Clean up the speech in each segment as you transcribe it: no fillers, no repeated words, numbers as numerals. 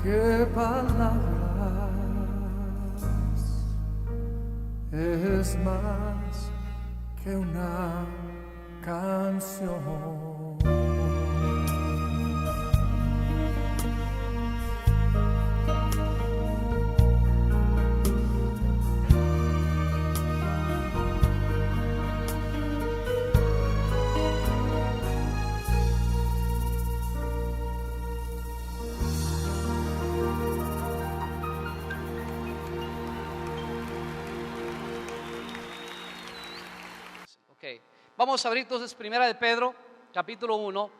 qué palabras es más que una canción. Vamos a abrir entonces Primera de Pedro, capítulo 1,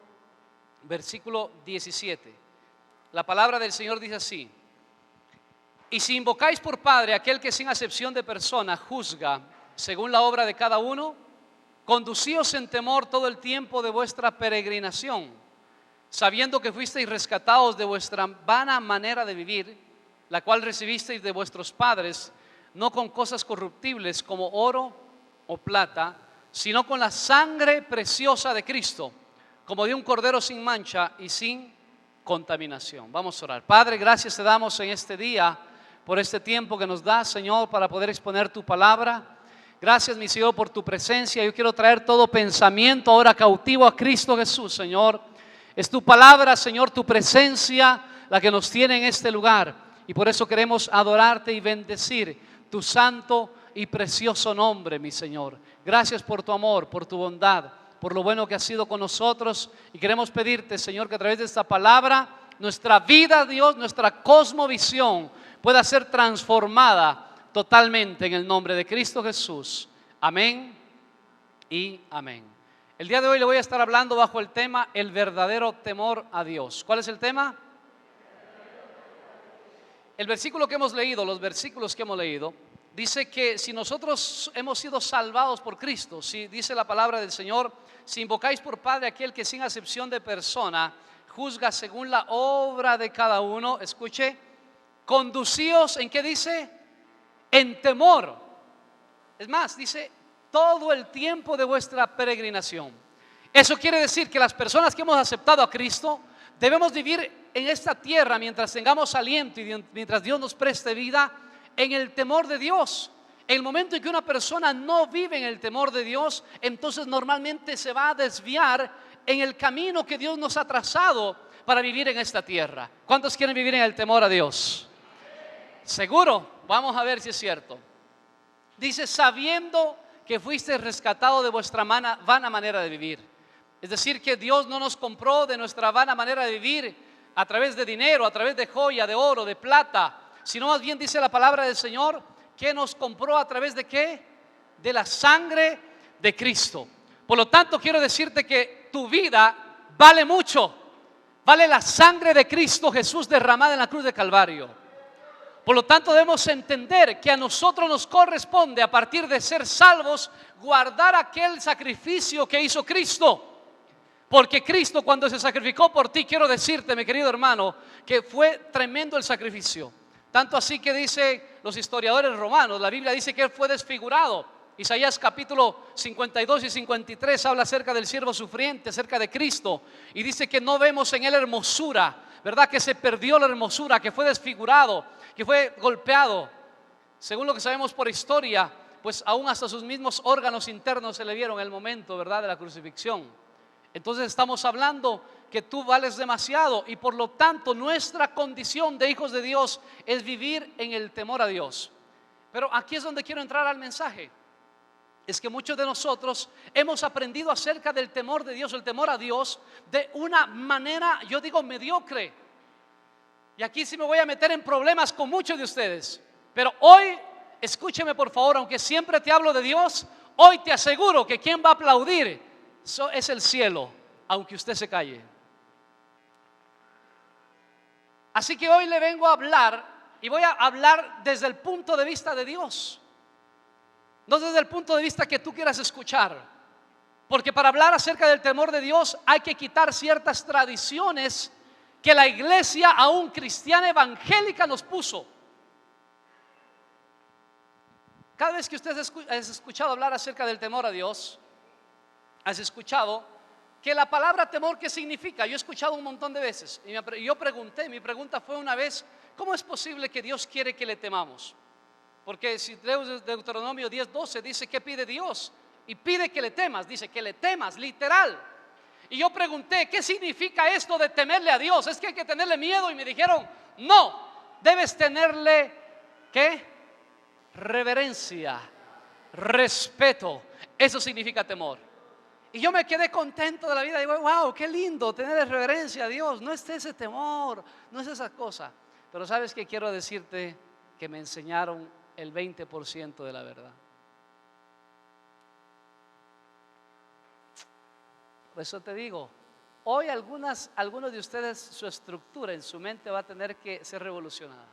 versículo 17. La palabra del Señor dice así: y si invocáis por Padre aquel que sin acepción de persona juzga según la obra de cada uno, conducíos en temor todo el tiempo de vuestra peregrinación, sabiendo que fuisteis rescatados de vuestra vana manera de vivir, la cual recibisteis de vuestros padres, no con cosas corruptibles como oro o plata, sino con la sangre preciosa de Cristo, como de un cordero sin mancha y sin contaminación. Vamos a orar. Padre, gracias te damos en este día por este tiempo que nos das, Señor, para poder exponer tu palabra. Gracias, mi Señor, por tu presencia. Yo quiero traer todo pensamiento ahora cautivo a Cristo Jesús, Señor. Es tu palabra, Señor, tu presencia la que nos tiene en este lugar, y por eso queremos adorarte y bendecir tu santo y precioso nombre, mi Señor. Gracias por tu amor, por tu bondad, por lo bueno que has sido con nosotros, y queremos pedirte, Señor, que a través de esta palabra nuestra vida, Dios, nuestra cosmovisión pueda ser transformada totalmente en el nombre de Cristo Jesús. Amén y amén. El día de hoy le voy a estar hablando bajo el tema el verdadero temor a Dios. ¿Cuál es el tema? El versículo que hemos leído, los versículos que hemos leído, dice que si nosotros hemos sido salvados por Cristo, si dice la palabra del Señor, si invocáis por Padre aquel que sin acepción de persona juzga según la obra de cada uno, escuche, conducíos, ¿en qué dice? En temor. Es más, dice todo el tiempo de vuestra peregrinación. Eso quiere decir que las personas que hemos aceptado a Cristo debemos vivir en esta tierra mientras tengamos aliento y mientras Dios nos preste vida, en el temor de Dios. En el momento en que una persona no vive en el temor de Dios, entonces normalmente se va a desviar en el camino que Dios nos ha trazado para vivir en esta tierra. ¿Cuántos quieren vivir en el temor a Dios? ¿Seguro? Vamos a ver si es cierto. Dice, sabiendo que fuiste rescatado de vuestra vana manera de vivir. Es decir, que Dios no nos compró de nuestra vana manera de vivir a través de dinero, a través de joya, de oro, de plata, sino más bien dice la palabra del Señor que nos compró a través de ¿qué? De la sangre de Cristo. Por lo tanto, quiero decirte que tu vida vale mucho. Vale la sangre de Cristo Jesús derramada en la cruz de Calvario. Por lo tanto, debemos entender que a nosotros nos corresponde, a partir de ser salvos, guardar aquel sacrificio que hizo Cristo. Porque Cristo, cuando se sacrificó por ti, quiero decirte, mi querido hermano, que fue tremendo el sacrificio. Tanto así que dice los historiadores romanos, la Biblia dice que él fue desfigurado. Isaías capítulo 52 y 53 habla acerca del siervo sufriente, acerca de Cristo, y dice que no vemos en él hermosura, ¿verdad? Que se perdió la hermosura, que fue desfigurado, que fue golpeado. Según lo que sabemos por historia, pues aún hasta sus mismos órganos internos se le vieron en el momento, ¿verdad?, de la crucifixión. Entonces estamos hablando que tú vales demasiado, y por lo tanto nuestra condición de hijos de Dios es vivir en el temor a Dios. Pero aquí es donde quiero entrar al mensaje. Es que muchos de nosotros hemos aprendido acerca del temor de Dios, el temor a Dios, de una manera, yo digo, mediocre. Y aquí sí me voy a meter en problemas con muchos de ustedes. Pero hoy, escúcheme por favor, aunque siempre te hablo de Dios, hoy te aseguro que quien va a aplaudir es el cielo, aunque usted se calle. Así que hoy le vengo a hablar, y voy a hablar desde el punto de vista de Dios, no desde el punto de vista que tú quieras escuchar. Porque para hablar acerca del temor de Dios hay que quitar ciertas tradiciones que la iglesia, aún cristiana evangélica, nos puso. Cada vez que usted has escuchado hablar acerca del temor a Dios, has escuchado que la palabra temor, ¿qué significa? Yo he escuchado un montón de veces y yo pregunté, mi pregunta fue una vez, ¿cómo es posible que Dios quiere que le temamos? Porque si lees Deuteronomio 10:12 dice que pide Dios y pide que le temas, dice que le temas, literal. Y yo pregunté, ¿qué significa esto de temerle a Dios? Es que hay que tenerle miedo y me dijeron, no, debes tenerle, ¿qué? Reverencia, respeto, eso significa temor. Y yo me quedé contento de la vida, digo, wow, qué lindo tener reverencia a Dios, no es ese temor, no es esa cosa. Pero ¿sabes qué quiero decirte? Que me enseñaron el 20% de la verdad. Por eso te digo, hoy algunos de ustedes, su estructura en su mente va a tener que ser revolucionada.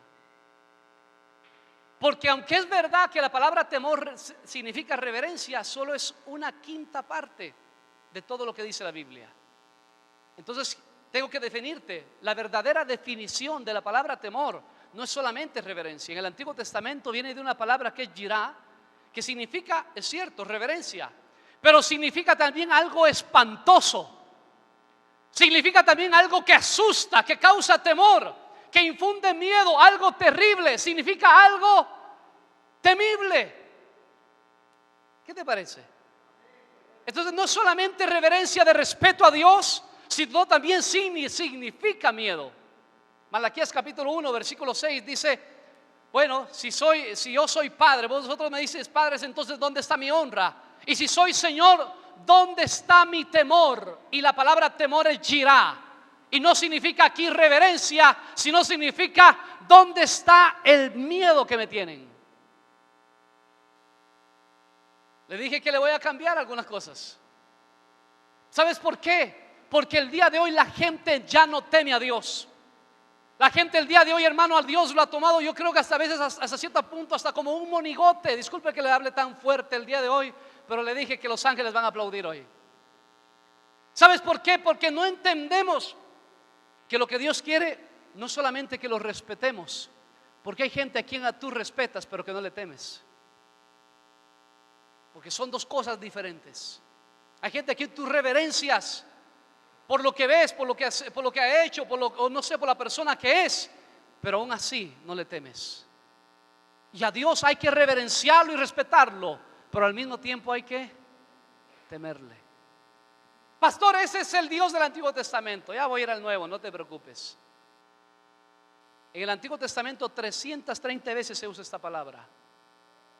Porque aunque es verdad que la palabra temor significa reverencia, solo es una quinta parte de todo lo que dice la Biblia. Entonces tengo que definirte. La verdadera definición de la palabra temor no es solamente reverencia. En el Antiguo Testamento viene de una palabra que es yirá, que significa, es cierto, reverencia, pero significa también algo espantoso. Significa también algo que asusta, que causa temor, que infunde miedo, algo terrible. Significa algo temible. ¿Qué te parece? Entonces no es solamente reverencia de respeto a Dios, sino también significa miedo. Malaquías capítulo 1 versículo 6 dice, bueno, si yo soy padre, vosotros me dices padres, entonces ¿dónde está mi honra? Y si soy Señor, ¿dónde está mi temor? Y la palabra temor es yirá, y no significa aquí reverencia, sino significa ¿dónde está el miedo que me tienen? Le dije que le voy a cambiar algunas cosas. ¿Sabes por qué? Porque el día de hoy la gente ya no teme a Dios. La gente el día de hoy, hermano, a Dios lo ha tomado, yo creo que hasta a veces hasta cierto punto, hasta como un monigote. Disculpe que le hable tan fuerte el día de hoy, pero le dije que los ángeles van a aplaudir hoy. ¿Sabes por qué? Porque no entendemos que lo que Dios quiere no solamente que lo respetemos, porque hay gente a quien tú respetas pero que no le temes, porque son dos cosas diferentes. Hay gente a quien tú reverencias por lo que ves, por lo que ha hecho, o no sé, por la persona que es, pero aún así no le temes. Y a Dios hay que reverenciarlo y respetarlo, pero al mismo tiempo hay que temerle. Pastor, ese es el Dios del Antiguo Testamento. Ya voy a ir al Nuevo, no te preocupes. En el Antiguo Testamento 330 veces se usa esta palabra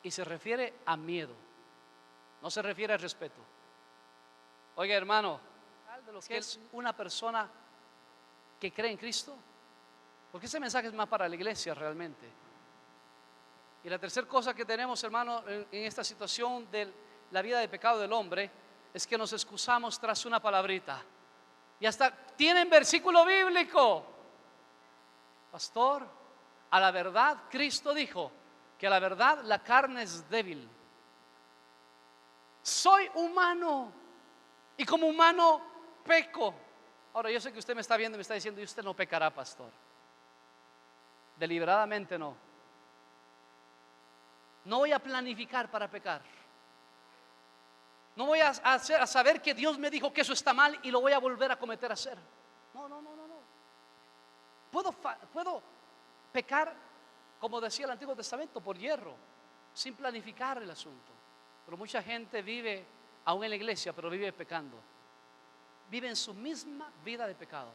y se refiere a miedo, no se refiere a respeto. Oiga, hermano, de lo que es una persona que cree en Cristo, porque ese mensaje es más para la iglesia realmente. Y la tercera cosa que tenemos, hermano, en esta situación de la vida de pecado del hombre, es que nos excusamos tras una palabrita. Y hasta tienen versículo bíblico. Pastor, a la verdad Cristo dijo que a la verdad la carne es débil. Soy humano y como humano peco. Ahora yo sé que usted me está viendo y me está diciendo, y usted no pecará, pastor. Deliberadamente no. No voy a planificar para pecar. No voy a saber que Dios me dijo que eso está mal y lo voy a volver a cometer a hacer. No. Puedo pecar, como decía el Antiguo Testamento, por hierro, sin planificar el asunto. Pero mucha gente vive, aún en la iglesia, pero vive pecando. Vive en su misma vida de pecado.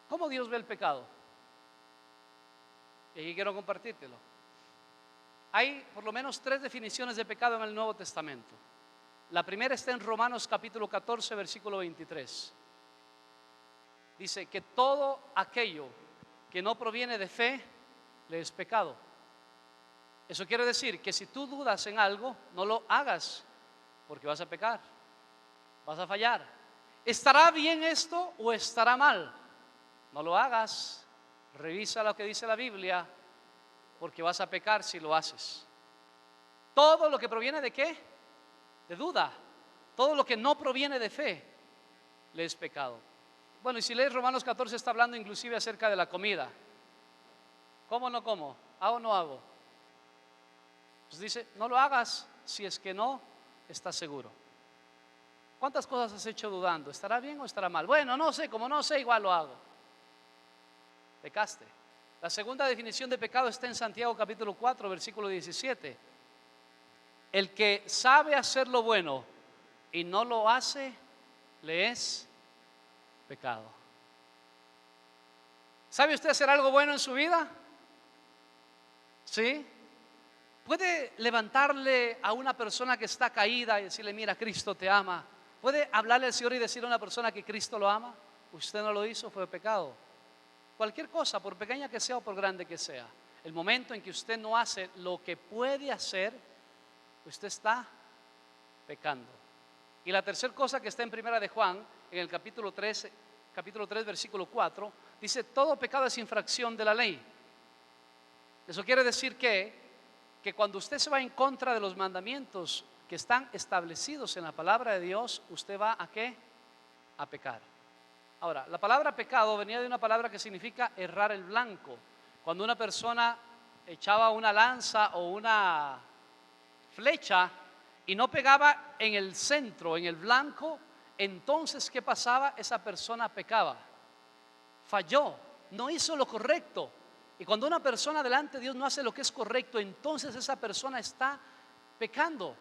¿Cómo Dios ve el pecado? Y aquí quiero compartírtelo. Hay por lo menos 3 definiciones de pecado en el Nuevo Testamento. La primera está en Romanos capítulo 14 versículo 23. Dice que todo aquello que no proviene de fe le es pecado. Eso quiere decir que si tú dudas en algo, no lo hagas, porque vas a pecar, vas a fallar. ¿Estará bien esto o estará mal? No lo hagas. Revisa lo que dice la Biblia, porque vas a pecar si lo haces. Todo lo que proviene de ¿qué? De duda. Todo lo que no proviene de fe le es pecado. Bueno, y si lees Romanos 14 está hablando inclusive acerca de la comida. ¿Cómo o no como? ¿Hago o no hago? Pues dice, no lo hagas si es que no estás seguro. ¿Cuántas cosas has hecho dudando? ¿Estará bien o estará mal? Bueno, no sé, como no sé, igual lo hago. Pecaste. La segunda definición de pecado está en Santiago capítulo 4, versículo 17. El que sabe hacer lo bueno y no lo hace, le es pecado. ¿Sabe usted hacer algo bueno en su vida? ¿Sí? ¿Puede levantarle a una persona que está caída y decirle, mira, Cristo te ama? ¿Puede hablarle al Señor y decirle a una persona que Cristo lo ama? Usted no lo hizo, fue pecado. Cualquier cosa, por pequeña que sea o por grande que sea, el momento en que usted no hace lo que puede hacer, usted está pecando. Y la tercera cosa que está en Primera de Juan, en el capítulo 3, versículo 4, dice, todo pecado es infracción de la ley. Eso quiere decir que cuando usted se va en contra de los mandamientos que están establecidos en la palabra de Dios, usted va ¿a qué? A pecar. Ahora, la palabra pecado venía de una palabra que significa errar el blanco. Cuando una persona echaba una lanza o una flecha y no pegaba en el centro, en el blanco, entonces ¿qué pasaba? Esa persona pecaba, falló, no hizo lo correcto. Y cuando una persona delante de Dios no hace lo que es correcto, entonces esa persona está pecando.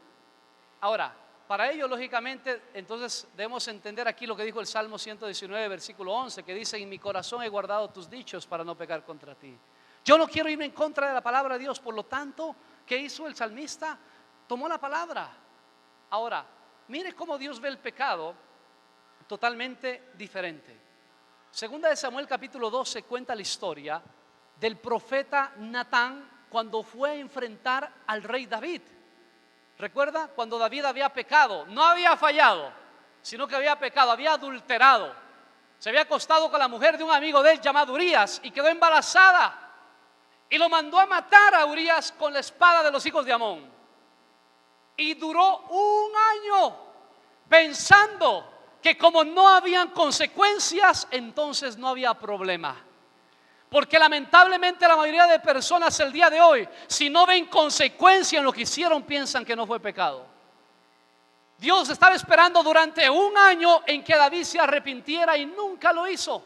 Ahora, para ello, lógicamente, entonces debemos entender aquí lo que dijo el Salmo 119, versículo 11, que dice, en mi corazón he guardado tus dichos para no pecar contra ti. Yo no quiero irme en contra de la palabra de Dios, por lo tanto, ¿qué hizo el salmista? Tomó la palabra. Ahora, mire cómo Dios ve el pecado totalmente diferente. Segunda de Samuel capítulo 12 cuenta la historia del profeta Natán cuando fue a enfrentar al rey David. ¿Recuerda? Cuando David había pecado, no había fallado, sino que había pecado, había adulterado. Se había acostado con la mujer de un amigo de él llamado Urías y quedó embarazada. Y lo mandó a matar a Urías con la espada de los hijos de Amón. Y duró un año pensando que como no habían consecuencias, entonces no había problema. Porque lamentablemente la mayoría de personas el día de hoy, si no ven consecuencia en lo que hicieron, piensan que no fue pecado. Dios estaba esperando durante un año en que David se arrepintiera y nunca lo hizo.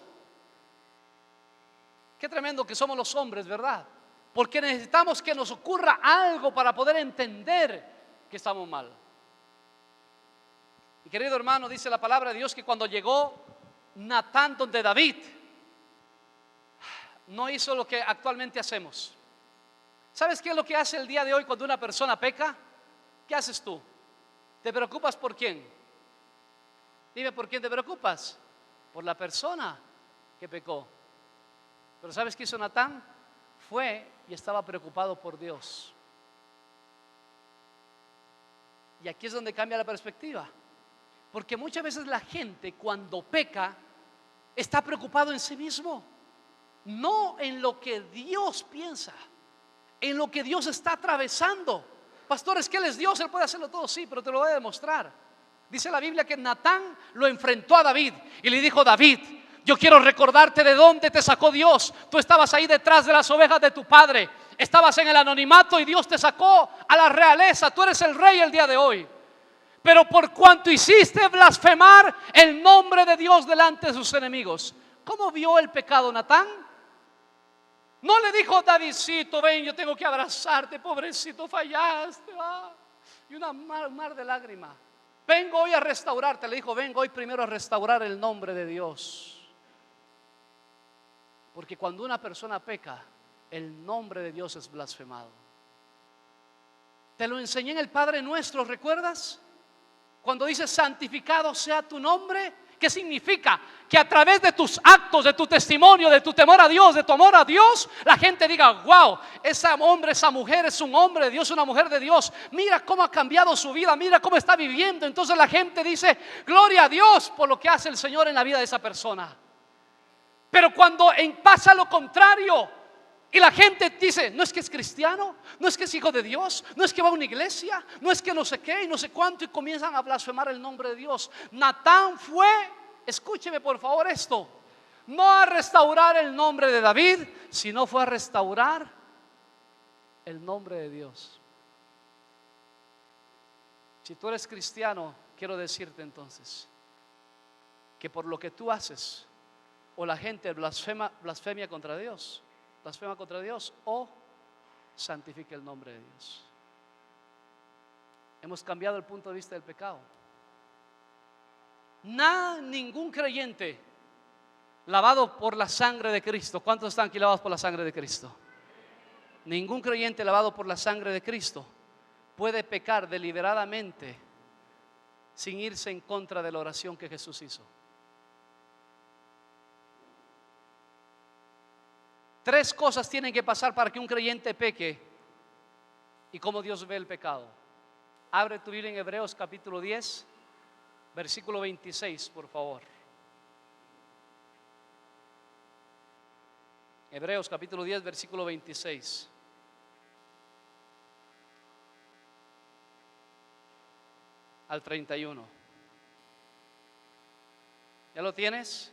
Qué tremendo que somos los hombres, ¿verdad? Porque necesitamos que nos ocurra algo para poder entender que estamos mal. Mi querido hermano, dice la palabra de Dios que cuando llegó Natán donde David, no hizo lo que actualmente hacemos. ¿Sabes qué es lo que hace el día de hoy cuando una persona peca? ¿Qué haces tú? ¿Te preocupas por quién? Dime, ¿por quién te preocupas? Por la persona que pecó. Pero ¿sabes qué hizo Natán? Fue y estaba preocupado por Dios. Y aquí es donde cambia la perspectiva. Porque muchas veces la gente cuando peca está preocupado en sí mismo, no en lo que Dios piensa, en lo que Dios está atravesando. Pastor, es que Él es Dios, Él puede hacerlo todo, sí, pero te lo voy a demostrar. Dice la Biblia que Natán lo enfrentó a David y le dijo: David, yo quiero recordarte de dónde te sacó Dios. Tú estabas ahí detrás de las ovejas de tu padre, estabas en el anonimato y Dios te sacó a la realeza. Tú eres el rey el día de hoy. Pero por cuanto hiciste blasfemar el nombre de Dios delante de sus enemigos. ¿Cómo vio el pecado Natán? No le dijo: Davidcito, ven, yo tengo que abrazarte, pobrecito, fallaste. Y un mar de lágrimas. Vengo hoy a restaurarte. Le dijo: vengo hoy primero a restaurar el nombre de Dios. Porque cuando una persona peca, el nombre de Dios es blasfemado. Te lo enseñé en el Padre Nuestro, ¿recuerdas? Cuando dice: santificado sea tu nombre. ¿Qué significa? Que a través de tus actos, de tu testimonio, de tu temor a Dios, de tu amor a Dios, la gente diga: wow, ese hombre, esa mujer es un hombre de Dios, una mujer de Dios. Mira cómo ha cambiado su vida, mira cómo está viviendo. Entonces la gente dice: gloria a Dios por lo que hace el Señor en la vida de esa persona. Pero cuando pasa lo contrario y la gente dice: no es que es cristiano, no es que es hijo de Dios, no es que va a una iglesia, no es que no sé qué y no sé cuánto, y comienzan a blasfemar el nombre de Dios. Natán fue, escúcheme por favor esto, no a restaurar el nombre de David, sino fue a restaurar el nombre de Dios. Si tú eres cristiano, quiero decirte entonces que por lo que tú haces, o la gente blasfemia contra Dios, o santifica el nombre de Dios. Hemos cambiado el punto de vista del pecado. Ningún creyente lavado por la sangre de Cristo. ¿Cuántos están aquí lavados por la sangre de Cristo? Ningún creyente lavado por la sangre de Cristo puede pecar deliberadamente sin irse en contra de la oración que Jesús hizo. 3 cosas tienen que pasar para que un creyente peque y cómo Dios ve el pecado. Abre tu Biblia en Hebreos capítulo 10, versículo 26, por favor. Hebreos capítulo 10, versículo 26. Al 31. ¿Ya lo tienes?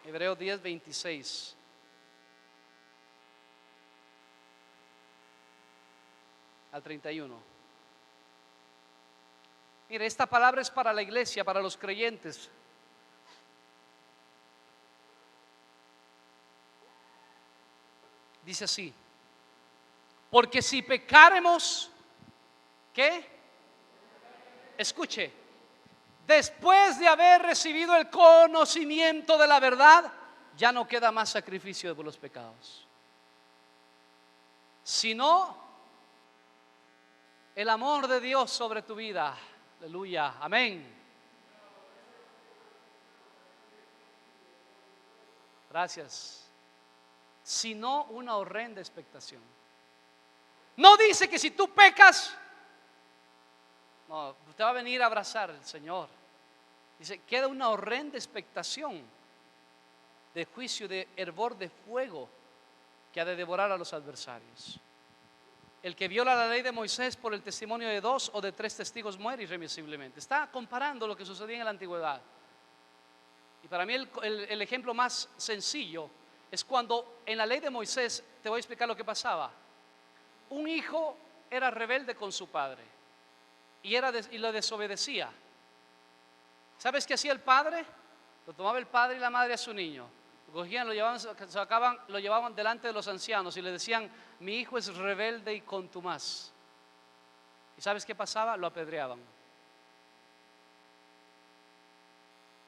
Hebreos 10, 26. Al 31. Mire, esta palabra es para la iglesia, para los creyentes. Dice así: porque si pecáremos, ¿qué? Escuche, después de haber recibido el conocimiento de la verdad, ya no queda más sacrificio por los pecados, sino el amor de Dios sobre tu vida. Aleluya, amén. Gracias. Sino una horrenda expectación. No dice que si tú pecas, no, te va a venir a abrazar el Señor. Dice, queda una horrenda expectación de juicio, de hervor de fuego que ha de devorar a los adversarios. El que viola la ley de Moisés por el testimonio de 2 o de 3 testigos muere irremisiblemente. Está comparando lo que sucedía en la antigüedad. Y para mí el ejemplo más sencillo es cuando en la ley de Moisés, te voy a explicar lo que pasaba. Un hijo era rebelde con su padre y lo desobedecía. ¿Sabes qué hacía el padre? Lo tomaba el padre y la madre a su niño, lo cogían, lo llevaban delante de los ancianos y le decían: mi hijo es rebelde y contumaz. ¿Y sabes qué pasaba? Lo apedreaban.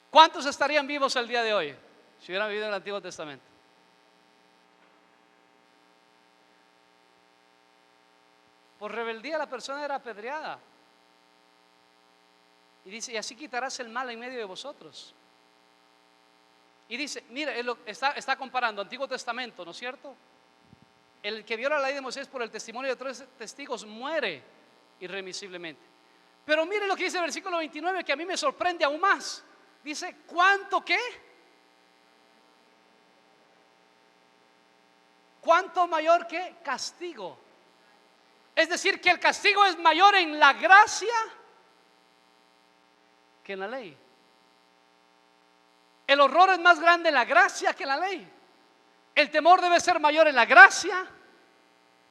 ¿Cuántos estarían vivos el día de hoy si hubieran vivido en el Antiguo Testamento? Por rebeldía la persona era apedreada. Y dice: y así quitarás el mal en medio de vosotros. Y dice, mire, está comparando Antiguo Testamento, ¿no es cierto? El que viola la ley de Moisés por el testimonio de 3 testigos muere irremisiblemente. Pero mire lo que dice el versículo 29, que a mí me sorprende aún más. Dice, ¿cuánto qué? ¿Cuánto mayor que castigo? Es decir, que el castigo es mayor en la gracia que en la ley. El horror es más grande en la gracia que en la ley. El temor debe ser mayor en la gracia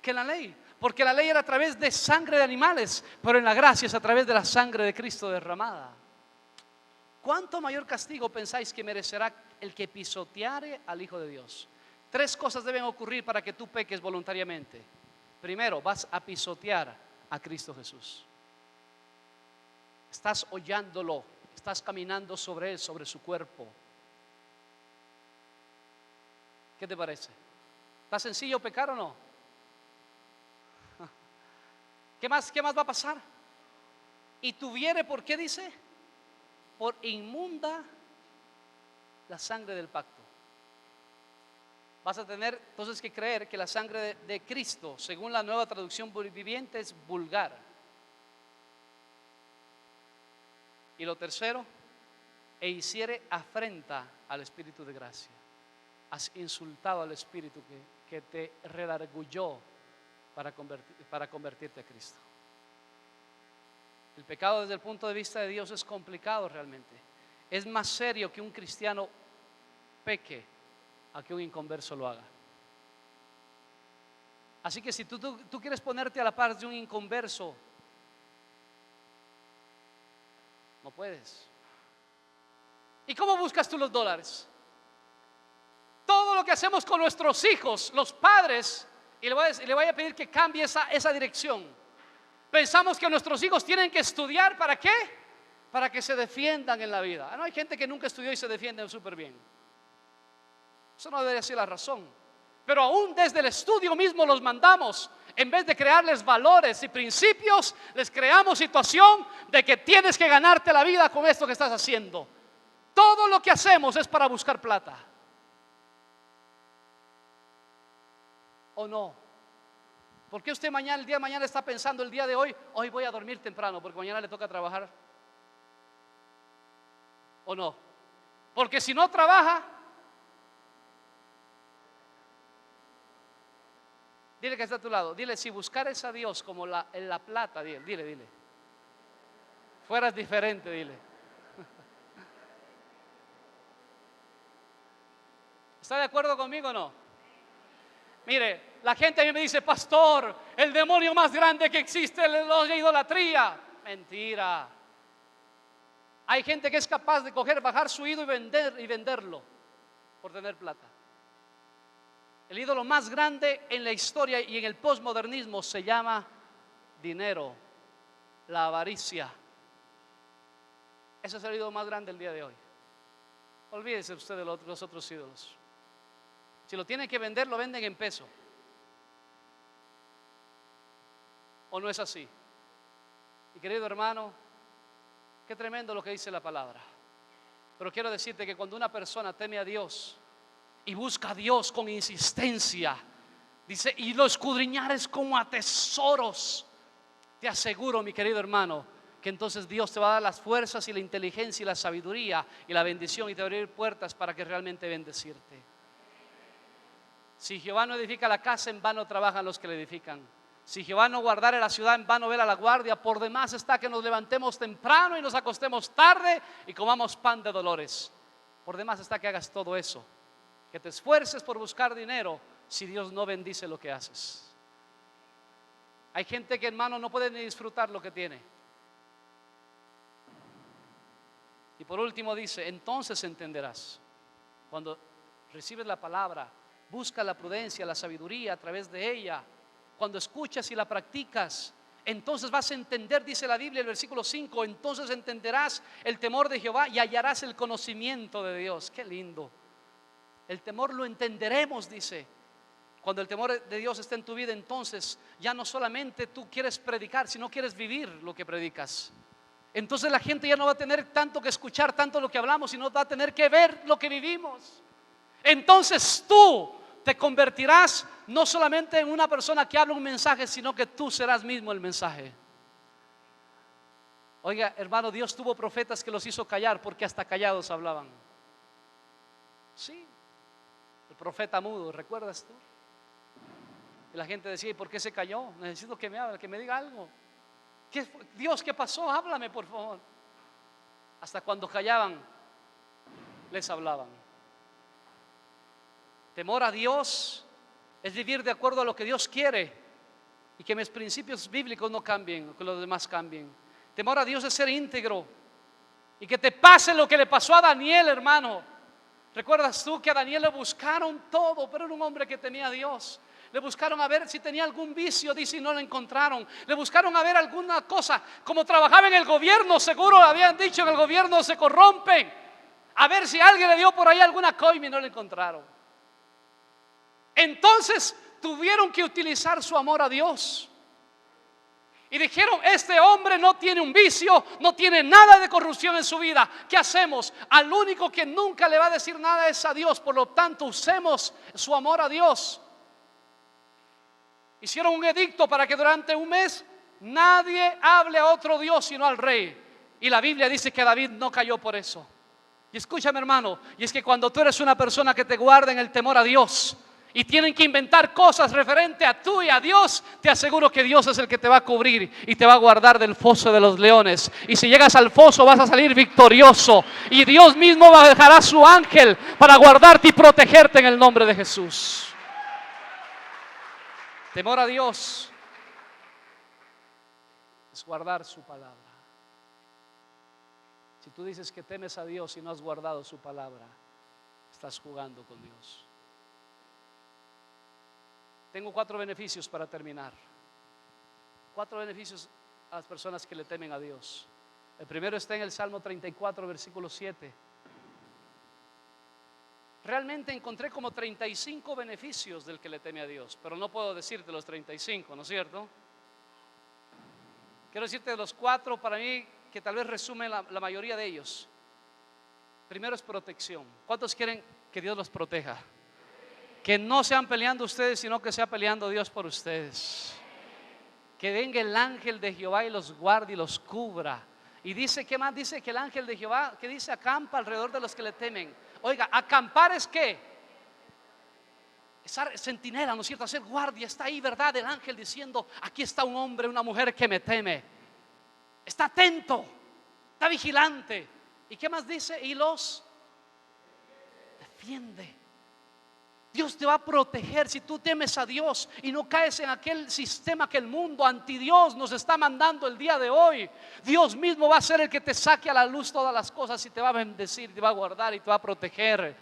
que en la ley, porque la ley era a través de sangre de animales, pero en la gracia es a través de la sangre de Cristo derramada. ¿Cuánto mayor castigo pensáis que merecerá el que pisoteare al Hijo de Dios? 3 cosas deben ocurrir para que tú peques voluntariamente. Primero, vas a pisotear a Cristo Jesús. Estás hollándolo, estás caminando sobre Él, sobre su cuerpo. ¿Qué te parece? ¿Está sencillo pecar o no? ¿Qué más va a pasar? Y tuviere, ¿por qué dice? Por inmunda la sangre del pacto. Vas a tener entonces que creer que la sangre de Cristo, según la Nueva Traducción Viviente, es vulgar. Y lo tercero, e hiciere afrenta al Espíritu de gracia. Has insultado al Espíritu que te redargulló para convertirte a Cristo. El pecado desde el punto de vista de Dios es complicado realmente. Es más serio que un cristiano peque a que un inconverso lo haga. Así que si tú quieres ponerte a la par de un inconverso, no puedes. ¿Y cómo buscas tú los dólares? Todo lo que hacemos con nuestros hijos, los padres, y le voy a pedir que cambie esa dirección. Pensamos que nuestros hijos tienen que estudiar, ¿para qué? Para que se defiendan en la vida. No, hay gente que nunca estudió y se defienden súper bien. Eso no debería ser la razón. Pero aún desde el estudio mismo los mandamos. En vez de crearles valores y principios, les creamos situación de que tienes que ganarte la vida con esto que estás haciendo. Todo lo que hacemos es para buscar plata. ¿O no? ¿Por qué usted el día de mañana está pensando el día de hoy voy a dormir temprano porque mañana le toca trabajar? ¿O no? Porque si no trabaja, dile que está a tu lado, dile, si buscares a Dios como en la plata, dile, fueras diferente, dile. ¿Está de acuerdo conmigo o no? Mire, la gente a mí me dice, pastor, el demonio más grande que existe es la idolatría. Mentira. Hay gente que es capaz de bajar su ídolo y venderlo por tener plata. El ídolo más grande en la historia y en el posmodernismo se llama dinero, la avaricia. Ese es el ídolo más grande el día de hoy. Olvídese usted de los otros ídolos. Si lo tienen que vender, lo venden en peso. ¿O no es así? Y querido hermano, qué tremendo lo que dice la palabra. Pero quiero decirte que cuando una persona teme a Dios y busca a Dios con insistencia, dice, y lo escudriñares como a tesoros, te aseguro, mi querido hermano, que entonces Dios te va a dar las fuerzas y la inteligencia y la sabiduría y la bendición y te va a abrir puertas para que realmente bendecirte. Si Jehová no edifica la casa, en vano trabajan los que la edifican. Si Jehová no guardare la ciudad, en vano vela la guardia. Por demás está que nos levantemos temprano y nos acostemos tarde y comamos pan de dolores. Por demás está que hagas todo eso, que te esfuerces por buscar dinero si Dios no bendice lo que haces. Hay gente que, hermano, no puede ni disfrutar lo que tiene. Y por último dice, entonces entenderás. Cuando recibes la palabra, busca la prudencia, la sabiduría a través de ella. Cuando escuchas y la practicas, entonces vas a entender, dice la Biblia, el versículo 5, entonces entenderás el temor de Jehová y hallarás el conocimiento de Dios. Qué lindo. El temor lo entenderemos, dice. Cuando el temor de Dios está en tu vida, entonces ya no solamente tú quieres predicar, sino quieres vivir lo que predicas. Entonces la gente ya no va a tener tanto que escuchar, tanto lo que hablamos, sino va a tener que ver lo que vivimos. Entonces tú te convertirás no solamente en una persona que habla un mensaje, sino que tú serás mismo el mensaje. Oiga, hermano, Dios tuvo profetas que los hizo callar porque hasta callados hablaban. Sí, el profeta mudo, ¿recuerdas tú? Y la gente decía, ¿y por qué se cayó? Necesito que me hable, que me diga algo. Dios, ¿qué pasó? Háblame, por favor. Hasta cuando callaban, les hablaban. Temor a Dios es vivir de acuerdo a lo que Dios quiere y que mis principios bíblicos no cambien, que los demás cambien. Temor a Dios es ser íntegro y que te pase lo que le pasó a Daniel, hermano. ¿Recuerdas tú que a Daniel le buscaron todo, pero era un hombre que temía a Dios? Le buscaron a ver si tenía algún vicio, dice, y no lo encontraron. Le buscaron a ver alguna cosa, como trabajaba en el gobierno, seguro habían dicho, en el gobierno se corrompen. A ver si alguien le dio por ahí alguna coima y no lo encontraron. Entonces tuvieron que utilizar su amor a Dios. Y dijeron, este hombre no tiene un vicio, no tiene nada de corrupción en su vida. ¿Qué hacemos? Al único que nunca le va a decir nada es a Dios. Por lo tanto, usemos su amor a Dios. Hicieron un edicto para que durante un mes nadie hable a otro Dios sino al rey. Y la Biblia dice que David no cayó por eso. Y escúchame, hermano, y es que cuando tú eres una persona que te guarda en el temor a Dios y tienen que inventar cosas referente a tú y a Dios, te aseguro que Dios es el que te va a cubrir y te va a guardar del foso de los leones. Y si llegas al foso vas a salir victorioso y Dios mismo dejará su ángel para guardarte y protegerte en el nombre de Jesús. Temor a Dios es guardar su palabra. Si tú dices que temes a Dios y no has guardado su palabra, estás jugando con Dios. Tengo 4 beneficios para terminar. 4 beneficios a las personas que le temen a Dios. El primero está en el Salmo 34, versículo 7. Realmente encontré como 35 beneficios del que le teme a Dios, pero no puedo decirte los 35, ¿no es cierto? Quiero decirte los 4 para mí que tal vez resumen la mayoría de ellos. Primero es protección. ¿Cuántos quieren que Dios los proteja? Que no sean peleando ustedes, sino que sea peleando Dios por ustedes. Que venga el ángel de Jehová y los guarde y los cubra. Y dice, ¿qué más? Dice que el ángel de Jehová, que dice, acampa alrededor de los que le temen. Oiga, acampar es ¿qué? Estar centinela, ¿no es cierto? Hacer guardia. Está ahí, ¿verdad? El ángel diciendo, aquí está un hombre, una mujer que me teme. Está atento, está vigilante. ¿Y qué más dice? Y los defiende. Dios te va a proteger si tú temes a Dios y no caes en aquel sistema que el mundo anti Dios nos está mandando el día de hoy. Dios mismo va a ser el que te saque a la luz todas las cosas y te va a bendecir, te va a guardar y te va a proteger.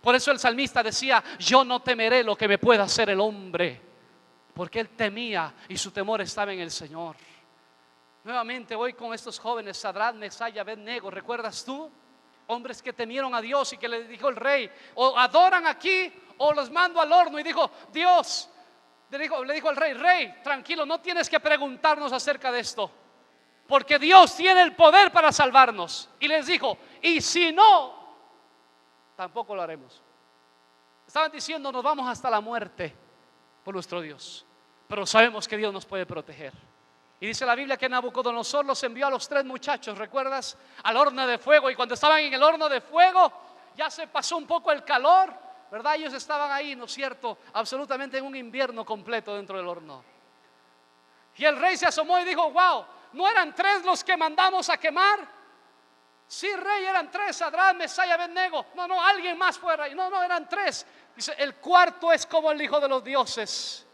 Por eso el salmista decía, yo no temeré lo que me pueda hacer el hombre, porque él temía y su temor estaba en el Señor. Nuevamente voy con estos jóvenes, Sadrad, Mesach y Abed-nego. ¿Recuerdas tú? Hombres que temieron a Dios y que le dijo el rey, o adoran aquí o los mando al horno. Y dijo Dios, le dijo al rey, rey, tranquilo, no tienes que preguntarnos acerca de esto, porque Dios tiene el poder para salvarnos. Y les dijo, y si no, tampoco lo haremos. Estaban diciendo, nos vamos hasta la muerte por nuestro Dios, pero sabemos que Dios nos puede proteger. Y dice la Biblia que Nabucodonosor los envió a los 3 muchachos, ¿recuerdas? Al horno de fuego. Y cuando estaban en el horno de fuego, ya se pasó un poco el calor, ¿verdad? Ellos estaban ahí, ¿no es cierto? Absolutamente en un invierno completo dentro del horno. Y el rey se asomó y dijo, wow, ¿no eran 3 los que mandamos a quemar? Sí, rey, eran 3, Sadrad, Mesach y Abed-nego. No, alguien más fue rey. No, eran 3. Dice, el cuarto es como el hijo de los dioses.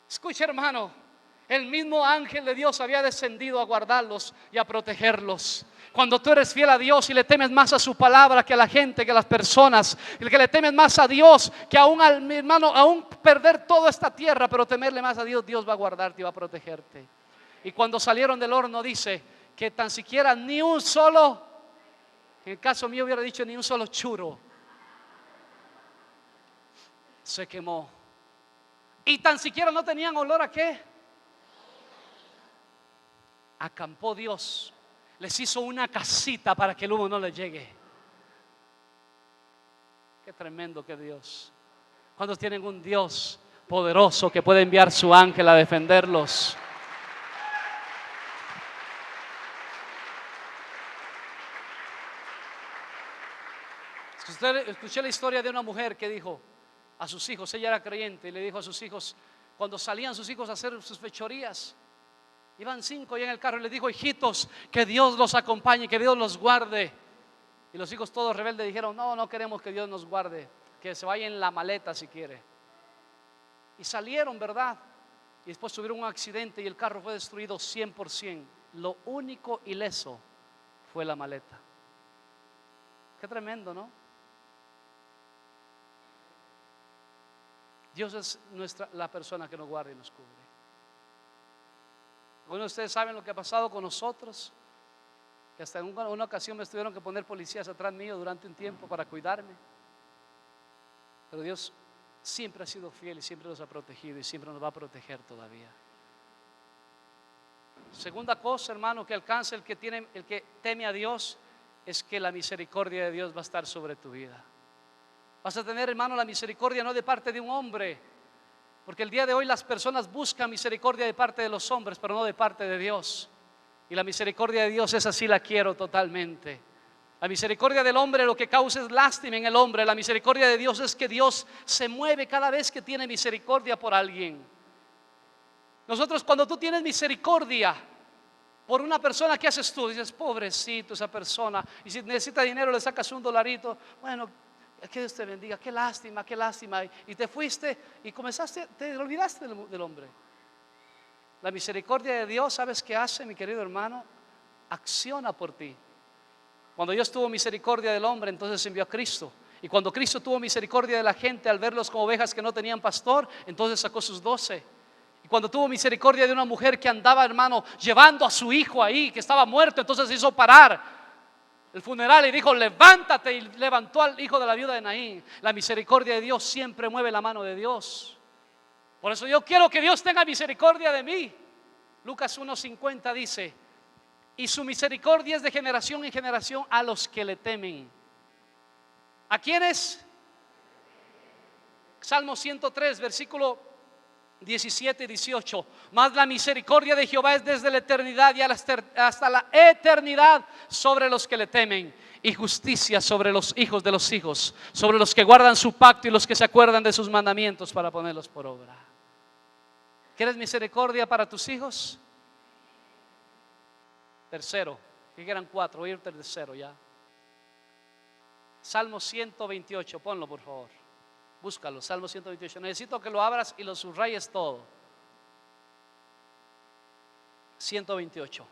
Escucha, hermano. El mismo ángel de Dios había descendido a guardarlos y a protegerlos. Cuando tú eres fiel a Dios y le temes más a su palabra que a la gente, que a las personas, y que le temes más a Dios que aún al hermano, aún perder toda esta tierra, pero temerle más a Dios, Dios va a guardarte y va a protegerte. Y cuando salieron del horno dice que tan siquiera ni un solo, en el caso mío hubiera dicho ni un solo churo, se quemó. Y tan siquiera no tenían olor a ¿qué? Acampó Dios, les hizo una casita para que el humo no les llegue. Qué tremendo que Dios. ¿Cuántos tienen un Dios poderoso que puede enviar su ángel a defenderlos? Escuché la historia de una mujer que dijo a sus hijos, ella era creyente, y le dijo a sus hijos, cuando salían sus hijos a hacer sus fechorías, iban 5 ya en el carro, y les dijo, hijitos, que Dios los acompañe, que Dios los guarde. Y los hijos todos rebeldes dijeron, no queremos que Dios nos guarde, que se vaya en la maleta si quiere. Y salieron, ¿verdad? Y después tuvieron un accidente y el carro fue destruido 100%. Lo único ileso fue la maleta. Qué tremendo, ¿no? Dios es la persona que nos guarda y nos cubre. Bueno, ustedes saben lo que ha pasado con nosotros, que hasta en una ocasión me tuvieron que poner policías atrás mío durante un tiempo para cuidarme. Pero Dios siempre ha sido fiel y siempre nos ha protegido y siempre nos va a proteger todavía. Segunda cosa, hermano, que alcanza el que teme a Dios, es que la misericordia de Dios va a estar sobre tu vida. Vas a tener, hermano, la misericordia no de parte de un hombre, porque el día de hoy las personas buscan misericordia de parte de los hombres, pero no de parte de Dios. Y la misericordia de Dios, esa sí la quiero totalmente. La misericordia del hombre lo que causa es lástima en el hombre. La misericordia de Dios es que Dios se mueve cada vez que tiene misericordia por alguien. Nosotros, cuando tú tienes misericordia por una persona, ¿qué haces tú? Dices, pobrecito esa persona, y si necesita dinero le sacas $1. Bueno, que Dios te bendiga, qué lástima, qué lástima. Y te fuiste y comenzaste, te olvidaste del hombre. La misericordia de Dios, ¿sabes qué hace, mi querido hermano? Acciona por ti. Cuando Dios tuvo misericordia del hombre, entonces envió a Cristo. Y cuando Cristo tuvo misericordia de la gente al verlos como ovejas que no tenían pastor, entonces sacó sus 12. Y cuando tuvo misericordia de una mujer que andaba, hermano, llevando a su hijo ahí, que estaba muerto, entonces hizo parar el funeral y dijo: levántate, y levantó al hijo de la viuda de Naín. La misericordia de Dios siempre mueve la mano de Dios. Por eso yo quiero que Dios tenga misericordia de mí. Lucas 1:50 dice: y su misericordia es de generación en generación a los que le temen. ¿A quiénes? Salmo 103, versículo 17 y 18. Mas la misericordia de Jehová es desde la eternidad y hasta la eternidad sobre los que le temen, y justicia sobre los hijos de los hijos, sobre los que guardan su pacto y los que se acuerdan de sus mandamientos para ponerlos por obra. ¿Quieres misericordia para tus hijos? Tercero, que eran 4, voy a ir tercero ya. Salmo 128, ponlo por favor. Búscalo, Salmo 128. Necesito que lo abras y lo subrayes todo. 128.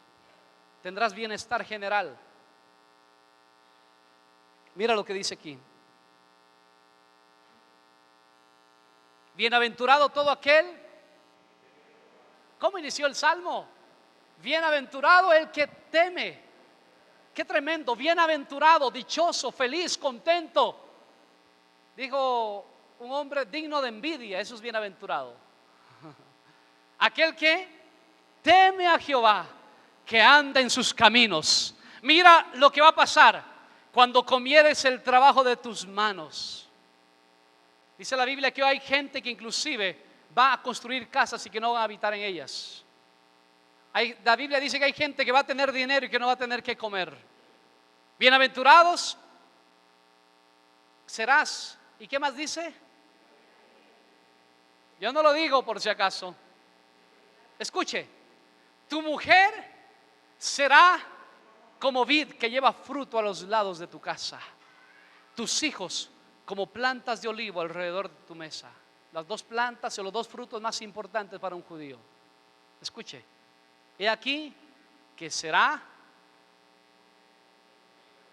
Tendrás bienestar general. Mira lo que dice aquí. Bienaventurado todo aquel. ¿Cómo inició el Salmo? Bienaventurado el que teme. Qué tremendo, bienaventurado, dichoso, feliz, contento. Dijo un hombre digno de envidia, eso es bienaventurado. Aquel que teme a Jehová, que anda en sus caminos. Mira lo que va a pasar cuando comieres el trabajo de tus manos. Dice la Biblia que hay gente que inclusive va a construir casas y que no va a habitar en ellas. La Biblia dice que hay gente que va a tener dinero y que no va a tener que comer. Bienaventurados serás. ¿Y qué más dice? Yo no lo digo por si acaso. Escuche, tu mujer será como vid que lleva fruto a los lados de tu casa. Tus hijos como plantas de olivo alrededor de tu mesa. Las dos plantas o los dos frutos más importantes para un judío. Escuche, he aquí que será.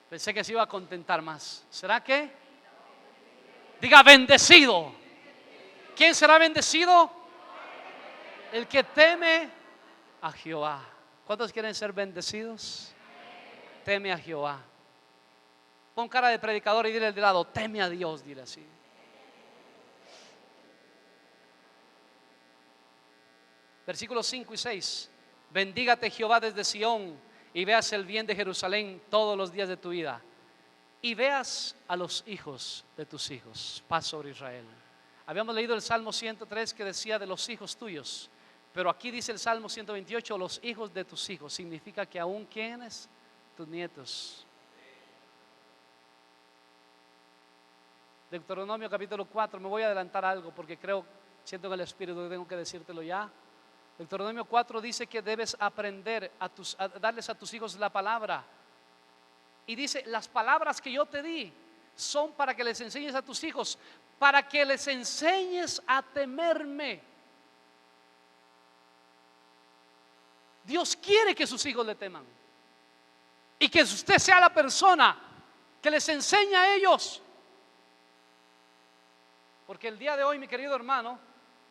Pensé que se iba a contentar más. ¿Será que? Diga bendecido. ¿Quién será bendecido? El que teme a Jehová. ¿Cuántos quieren ser bendecidos? Teme a Jehová. Pon cara de predicador y dile al de lado: teme a Dios, dile así. Versículos 5 y 6. Bendígate Jehová desde Sión, y veas el bien de Jerusalén todos los días de tu vida, y veas a los hijos de tus hijos. Paz sobre Israel. Habíamos leído el Salmo 103 que decía de los hijos tuyos, pero aquí dice el Salmo 128, los hijos de tus hijos. Significa que aún ¿quiénes? Tus nietos. Deuteronomio capítulo 4, me voy a adelantar algo porque siento en el Espíritu que tengo que decírtelo ya. Deuteronomio 4 dice que debes aprender a darles a tus hijos la palabra. Y dice: las palabras que yo te di son para que les enseñes a tus hijos, para que les enseñes a temerme. Dios quiere que sus hijos le teman y que usted sea la persona que les enseña a ellos. Porque el día de hoy, mi querido hermano,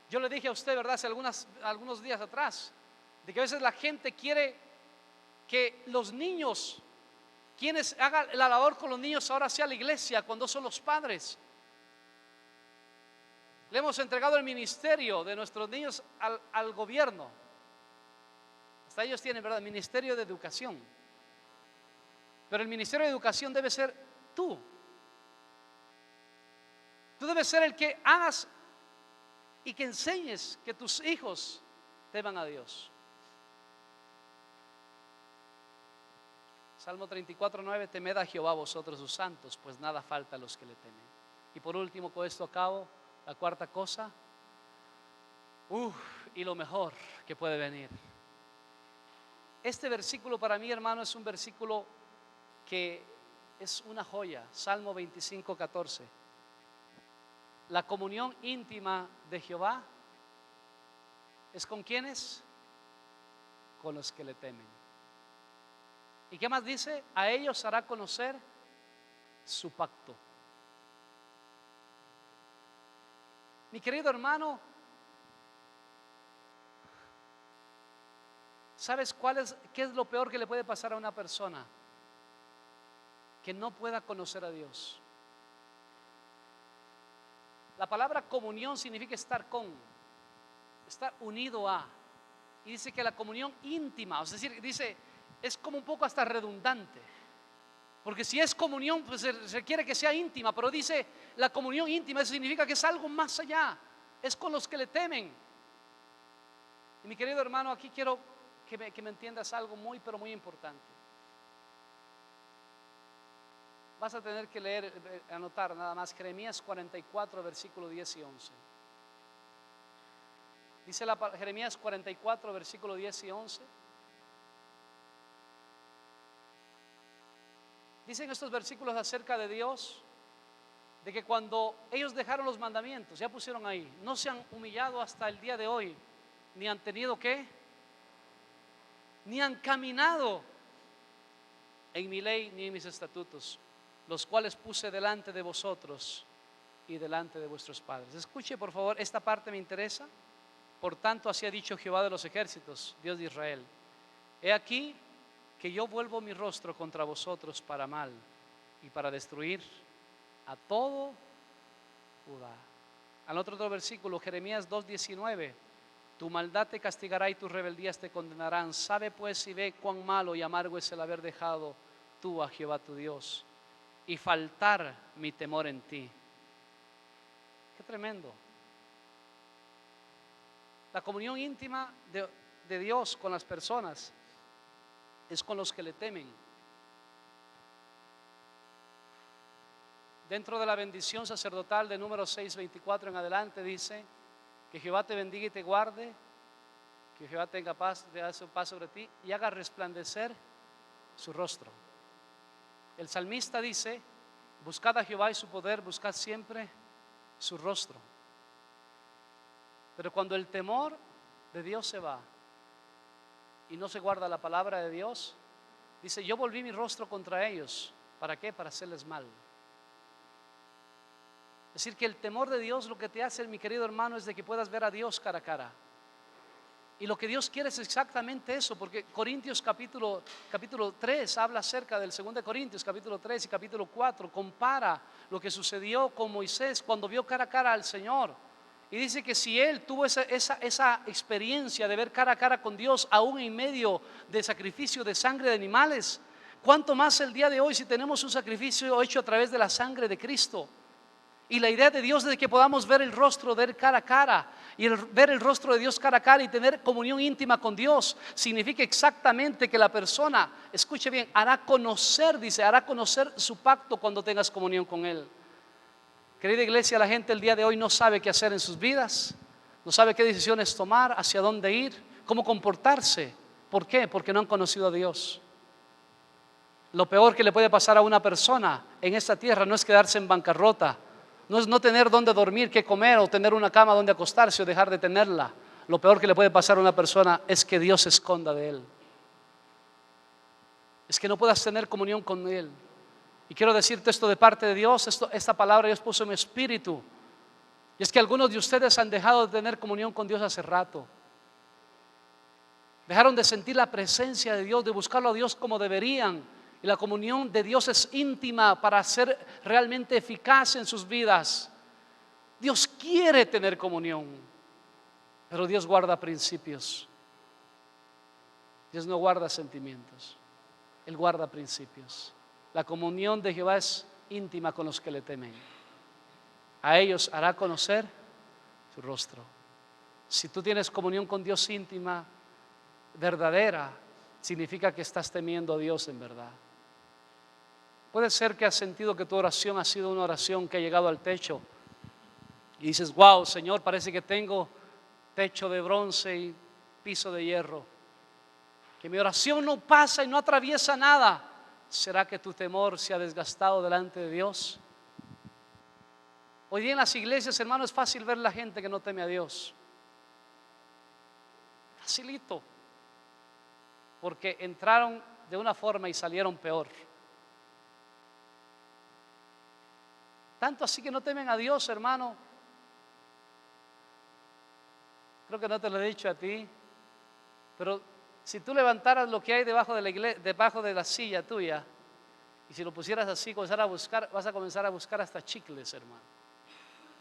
yo le dije a usted, ¿verdad?, hace algunos días atrás, de que a veces la gente quiere que los niños, quienes hagan la labor con los niños, ahora sea la iglesia, cuando son los padres. Le hemos entregado el ministerio de nuestros niños al gobierno. Hasta ellos tienen, ¿verdad?, ministerio de educación. Pero el ministerio de educación debe ser tú. Tú debes ser el que hagas y que enseñes que tus hijos teman a Dios. Salmo 34:9: temed a Jehová vosotros sus santos, pues nada falta a los que le temen. Y por último, con esto acabo, la cuarta cosa, y lo mejor que puede venir. Este versículo para mí, hermano, es un versículo que es una joya. Salmo 25:14. La comunión íntima de Jehová es con quienes, con los que le temen. ¿Y qué más dice? A ellos hará conocer su pacto. Mi querido hermano, ¿sabes qué es lo peor que le puede pasar a una persona? Que no pueda conocer a Dios. La palabra comunión significa estar con, estar unido a. Y dice que la comunión íntima, es decir, dice, es como un poco hasta redundante. Porque si es comunión, pues se requiere que sea íntima, pero dice la comunión íntima, eso significa que es algo más allá, es con los que le temen. Y mi querido hermano, aquí quiero que me entiendas algo muy, pero muy importante. Vas a tener que leer, anotar nada más, Jeremías 44, versículo 10 y 11. Dice Jeremías 44, versículo 10 y 11. Dicen estos versículos acerca de Dios, de que cuando ellos dejaron los mandamientos, ya pusieron ahí, no se han humillado hasta el día de hoy, ni han tenido ¿qué? Ni han caminado en mi ley ni en mis estatutos, los cuales puse delante de vosotros y delante de vuestros padres. Escuche por favor, esta parte me interesa. Por tanto, así ha dicho Jehová de los ejércitos, Dios de Israel: he aquí que yo vuelvo mi rostro contra vosotros para mal y para destruir a todo Judá. Al otro versículo, Jeremías 2:19: tu maldad te castigará y tus rebeldías te condenarán. Sabe pues y ve cuán malo y amargo es el haber dejado tú a Jehová tu Dios y faltar mi temor en ti. Qué tremendo. La comunión íntima de Dios con las personas es con los que le temen. Dentro de la bendición sacerdotal de Números 6:24 en adelante dice: que Jehová te bendiga y te guarde, que Jehová tenga paz, te haga paz sobre ti y haga resplandecer su rostro. El salmista dice: buscad a Jehová y su poder, buscad siempre su rostro. Pero cuando el temor de Dios se va y no se guarda la palabra de Dios, dice: yo volví mi rostro contra ellos. ¿Para qué? Para hacerles mal. Es decir, que el temor de Dios lo que te hace, mi querido hermano, es de que puedas ver a Dios cara a cara. Y lo que Dios quiere es exactamente eso, porque Corintios capítulo 3 habla acerca del 2 Corintios capítulo 3 y capítulo 4, compara lo que sucedió con Moisés cuando vio cara a cara al Señor. Y dice que si él tuvo esa experiencia de ver cara a cara con Dios, aún en medio de sacrificio de sangre de animales, ¿cuánto más el día de hoy si tenemos un sacrificio hecho a través de la sangre de Cristo? Y la idea de Dios es de que podamos ver el rostro de Él cara a cara. Y ver el rostro de Dios cara a cara y tener comunión íntima con Dios significa exactamente que la persona, escuche bien, hará conocer su pacto cuando tengas comunión con Él. Querida iglesia, la gente el día de hoy no sabe qué hacer en sus vidas, no sabe qué decisiones tomar, hacia dónde ir, cómo comportarse. ¿Por qué? Porque no han conocido a Dios. Lo peor que le puede pasar a una persona en esta tierra no es quedarse en bancarrota, no es no tener dónde dormir, qué comer, o tener una cama donde acostarse o dejar de tenerla. Lo peor que le puede pasar a una persona es que Dios se esconda de él, es que no puedas tener comunión con Él. Y quiero decirte esto de parte de Dios, esta palabra Dios puso en mi espíritu. Y es que algunos de ustedes han dejado de tener comunión con Dios hace rato. Dejaron de sentir la presencia de Dios, de buscarlo a Dios como deberían. Y la comunión de Dios es íntima para ser realmente eficaz en sus vidas. Dios quiere tener comunión, pero Dios guarda principios. Dios no guarda sentimientos, Él guarda principios. La comunión de Jehová es íntima con los que le temen. A ellos hará conocer su rostro. Si tú tienes comunión con Dios íntima, verdadera, significa que estás temiendo a Dios en verdad. Puede ser que has sentido que tu oración ha sido una oración que ha llegado al techo y dices: wow, Señor, parece que tengo techo de bronce y piso de hierro, que mi oración no pasa y no atraviesa nada. ¿Será que tu temor se ha desgastado delante de Dios? Hoy día en las iglesias, hermano, es fácil ver la gente que no teme a Dios. Facilito. Porque entraron de una forma y salieron peor. Tanto así que no temen a Dios, hermano. Creo que no te lo he dicho a ti, pero si tú levantaras lo que hay debajo de la iglesia, debajo de la silla tuya, y si lo pusieras así, comenzar a buscar, vas a comenzar a buscar hasta chicles, hermano.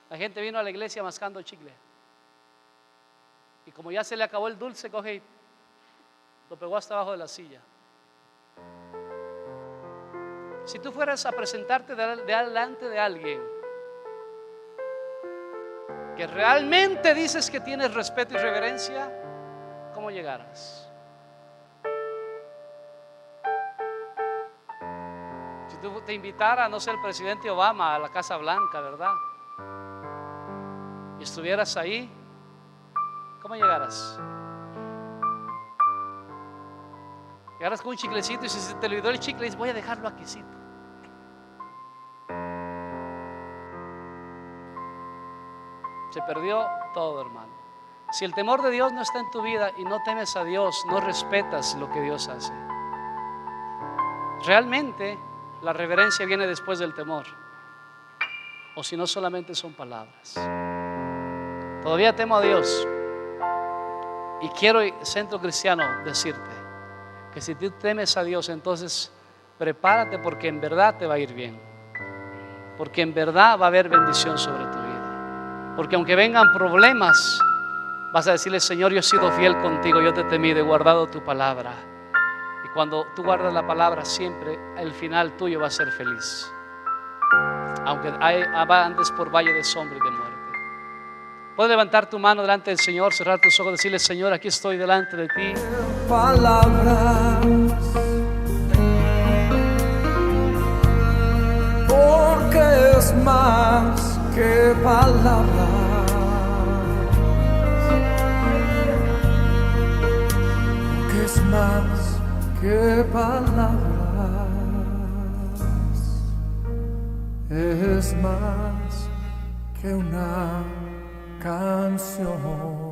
La gente vino a la iglesia mascando chicle. Y como ya se le acabó el dulce, coge y lo pegó hasta abajo de la silla. Si tú fueras a presentarte delante de alguien que realmente dices que tienes respeto y reverencia, ¿cómo llegarás? Si tú te invitara, no sé, el presidente Obama a la Casa Blanca, ¿verdad? Y estuvieras ahí, ¿cómo llegarás? Llegarás con un chiclecito y si se te olvidó el chicle, dices, voy a dejarlo aquícito. Se perdió todo, hermano. Si el temor de Dios no está en tu vida y no temes a Dios, no respetas lo que Dios hace. Realmente la reverencia viene después del temor. O si no, solamente son palabras. Todavía temo a Dios. Y quiero, Centro Cristiano, decirte que si tú temes a Dios, entonces prepárate, porque en verdad te va a ir bien. Porque en verdad va a haber bendición sobre tu vida. Porque aunque vengan problemas, vas a decirle, Señor, yo he sido fiel contigo, yo te he temido, he guardado tu palabra. Y cuando tú guardas la palabra, siempre el final tuyo va a ser feliz. Aunque andes por valle de sombra y de muerte. Puedes levantar tu mano delante del Señor, cerrar tus ojos, decirle, Señor, aquí estoy delante de ti. Palabras, porque es más que palabras, porque es más que palabras, es más que una canción.